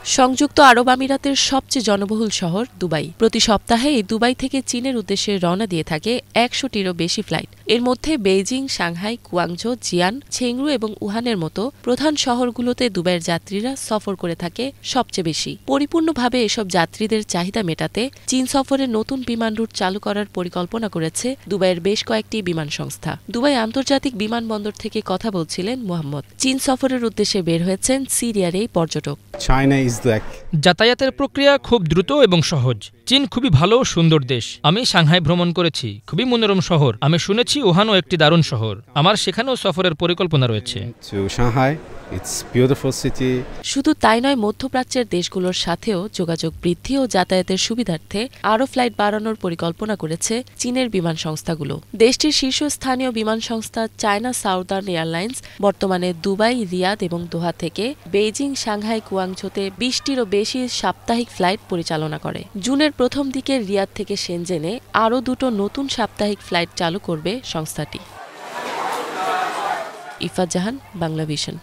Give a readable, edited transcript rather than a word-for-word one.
সংযুক্ত আরব আমিরাতের সবচেয়ে জনবহুল শহর দুবাই। প্রতি সপ্তাহে এই দুবাই থেকে চীনের উদ্দেশ্যে রওনা দিয়ে থাকে ১০০টিরও বেশি ফ্লাইট। এর মধ্যে বেইজিং, সাংহাই, কুয়াংজো, জিয়ান, ছেংরু এবং উহানের মতো প্রধান শহরগুলোতে দুবাইয়ের যাত্রীরা সফর করে থাকে সবচেয়ে বেশি। পরিপূর্ণভাবে এসব যাত্রীদের চাহিদা মেটাতে চীন সফরে নতুন বিমান রুট চালু করার পরিকল্পনা করেছে দুবাইয়ের বেশ কয়েকটি বিমান সংস্থা। দুবাই আন্তর্জাতিক বিমানবন্দর থেকে কথা বলছিলেন মোহাম্মদ। চীন সফরের উদ্দেশ্যে বের হয়েছেন সিরিয়ার এই পর্যটক। যাতায়াতের প্রক্রিয়া খুব দ্রুত এবং সহজ। চীন খুবই ভালো ও সুন্দর দেশ। আমি সাংহাই ভ্রমণ করেছি, খুবই মনোরম শহর। আমি শুনেছি উহানও একটি দারুণ শহর। আমার সেখানেও সফরের পরিকল্পনা রয়েছে। শুধু তাই নয়, মধ্যপ্রাচ্যের দেশগুলোর সাথেও যোগাযোগ বৃদ্ধি ও যাতায়াতের সুবিধার্থে আরও ফ্লাইট বাড়ানোর পরিকল্পনা করেছে চীনের বিমান সংস্থাগুলো। দেশটির শীর্ষস্থানীয় বিমান সংস্থা চায়না সাউদার্ন এয়ারলাইন্স বর্তমানে দুবাই, রিয়াদ এবং দোহা থেকে বেইজিং, সাংহাই, কুয়াংজোতে ২০টিরও বেশি সাপ্তাহিক ফ্লাইট পরিচালনা করে। জুনের প্রথম দিকে রিয়াদ থেকে শেনজেনে আরও দুটো নতুন সাপ্তাহিক ফ্লাইট চালু করবে সংস্থাটি। ইফাত জাহান, বাংলা ভিশন।